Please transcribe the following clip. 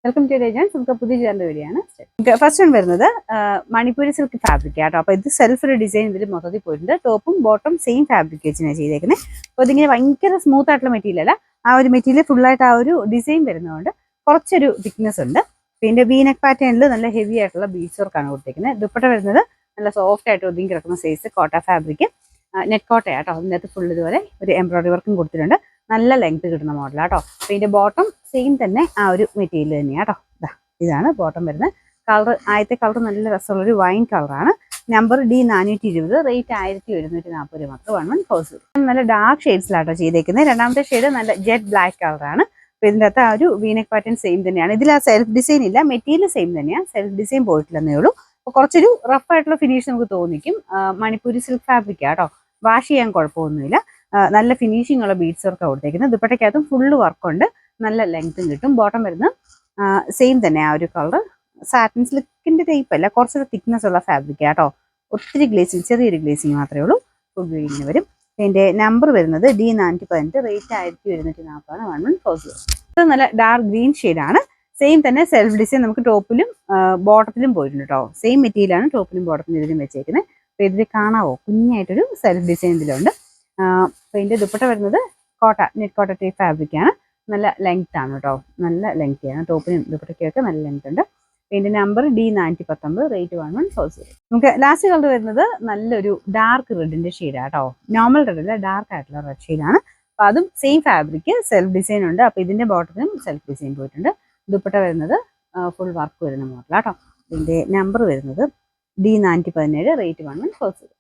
Welcome to agents. നമുക്ക് പുതിയ ചേർന്ന വീഡിയോയാണ്. ഫസ്റ്റ് വൺ വരുന്നത് മണിപ്പൂരി സിൽക്ക് ഫാബ്രിക് ആട്ടോ. അപ്പോൾ ഇത് സെൽഫ് ഡിസൈൻ ഇതിൽ മൊത്തത്തിൽ പോയിട്ടുണ്ട്. ടോപ്പും ബോട്ടം സെയിം ഫാബ്രിക് വെച്ചാണ് ചെയ്തേക്കുന്നത്. അപ്പോൾ ഇതിങ്ങനെ ഭയങ്കര സ്മൂത്ത് ആയിട്ടുള്ള മെറ്റീരിയൽ അല്ല, ആ ഒരു മെറ്റീരിയൽ ഫുള്ളായിട്ട് ആ ഒരു ഡിസൈൻ വരുന്നതുകൊണ്ട് കുറച്ചൊരു തിക്നെസ് ഉണ്ട്. പിന്നെ വീനെക്ക് പാറ്റേണിൽ നല്ല ഹെവി ആയിട്ടുള്ള ബീഡ്സ് വർക്കാണ് കൊടുത്തേക്കുന്നത്. ദുപ്പട്ട വരുന്നത് നല്ല സോഫ്റ്റ് ആയിട്ട് ഒതുങ്ങി കിടക്കുന്ന സൈസ് കോട്ട ഫാബ്രിക്, നെറ്റ് കോട്ടയാട്ടോ. അതിനകത്ത് ഫുൾ ഇതുപോലെ ഒരു എംബ്രോയിഡറി വർക്കും കൊടുത്തിട്ടുണ്ട്. നല്ല ലെങ്ത് കിട്ടുന്ന മോഡലാട്ടോ. അപ്പോൾ ഇതിന്റെ ബോട്ടം സെയിം തന്നെ ആ ഒരു മെറ്റീരിയൽ തന്നെയാട്ടോ. ഇതാണ് ബോട്ടം വരുന്നത്. കളർ ആദ്യത്തെ കളർ നല്ല രസമുള്ളൊരു വൈൻ കളറാണ്. നമ്പർ D420, റേറ്റ് 1140 മാത്രം. 1140. നല്ല ഡാർക്ക് ഷെയ്ഡ്സിലാട്ടോ ചെയ്തേക്കുന്നത്. രണ്ടാമത്തെ ഷെയ്ഡ് നല്ല ജെറ്റ് ബ്ലാക്ക് കളറാണ്. അപ്പോൾ ഇതിൻ്റെ അകത്ത് ആ ഒരു വീനെക്ക് പാറ്റേൺ സെയിം തന്നെയാണ്. ഇതിൽ ആ സെൽഫ് ഡിസൈൻ ഇല്ല, മെറ്റീരിയൽ സെയിം തന്നെയാണ്, സെൽഫ് ഡിസൈൻ പോയിട്ടില്ലെന്നേ ഉള്ളൂ. അപ്പോൾ കുറച്ചൊരു റഫ് ആയിട്ടുള്ള ഫിനിഷ് നമുക്ക് തോന്നിക്കും. മണിപ്പൂരി സിൽക്ക് ഫാബ്രിക് ആട്ടോ, വാഷ് ചെയ്യാൻ കുഴപ്പമൊന്നുമില്ല. നല്ല ഫിനിഷിംഗ് ഉള്ള ബീഡ്സ് വർക്കാണ് കൊടുത്തേക്കുന്നത്. ദുപ്പട്ടയ്ക്കകത്തും ഫുള്ള് വർക്കുണ്ട്, നല്ല ലെങ്ത്തും കിട്ടും. ബോട്ടം വരുന്ന സെയിം തന്നെ ആ ഒരു കളർ. സാറ്റിൻ സിൽക്കിന്റെ ടൈപ്പ് അല്ല, കുറച്ചൊരു തിക്നെസ് ഉള്ള ഫാബ്രിക് ആട്ടോ. ഒത്തിരി ഗ്ലേസിങ്, ചെറിയൊരു ഗ്ലേസിങ് മാത്രമേ ഉള്ളൂ. ഫുൾ ഗ്രീനിന് വരും. ഇതിന്റെ നമ്പർ വരുന്നത് D415, റേറ്റ് 1140, 1140. ഇത് നല്ല ഡാർക്ക് ഗ്രീൻ ഷെയ്ഡാണ്. സെയിം തന്നെ സെൽഫ് ഡിസൈൻ നമുക്ക് ടോപ്പിലും ബോട്ടത്തിലും പോയിട്ടുണ്ട് കേട്ടോ. സെയിം മെറ്റീരിയലാണ് ടോപ്പിലും ബോട്ടത്തിലും ഇതിലും വെച്ചേക്കുന്നത്. അപ്പോൾ ഇതിൽ കാണാവോ, കുഞ്ഞായിട്ടൊരു സെൽഫ് ഡിസൈൻ ഇതിലുണ്ട്. അപ്പോൾ ഇതിന്റെ ദുപ്പട്ട വരുന്നത് കോട്ട, നെറ്റ് കോട്ട ടൈപ്പ് ഫാബ്രിക് ആണ്. നല്ല ലെങ്ത് ആണ് കേട്ടോ, നല്ല ലെങ്ത് ആണ്. ടോപ്പിനും ദുപ്പട്ടയ്ക്കൊക്കെ നല്ല ലെങ്ത് ഉണ്ട്. ഇതിന്റെ നമ്പർ D419, റേറ്റ് 1140. നമുക്ക് ലാസ്റ്റ് കളർ വരുന്നത് നല്ലൊരു ഡാർക്ക് റെഡിന്റെ ഷെയ്ഡാണ് കേട്ടോ. നോർമൽ റെഡ് അല്ല, ഡാർക്ക് ആയിട്ടുള്ള റെഡ് ഷെയ്ഡാണ്. അപ്പോൾ അതും സെയിം ഫാബ്രിക്, സെൽഫ് ഡിസൈൻ ഉണ്ട്. അപ്പോൾ ഇതിന്റെ ബോട്ടത്തിനും സെൽഫ് ഡിസൈൻ പോയിട്ടുണ്ട്. ദുപ്പട്ട വരുന്നത് ഫുൾ വർക്ക് വരുന്ന മോഡലാട്ടോ. ഇതിന്റെ നമ്പർ വരുന്നത് D417, റേറ്റ് 1140.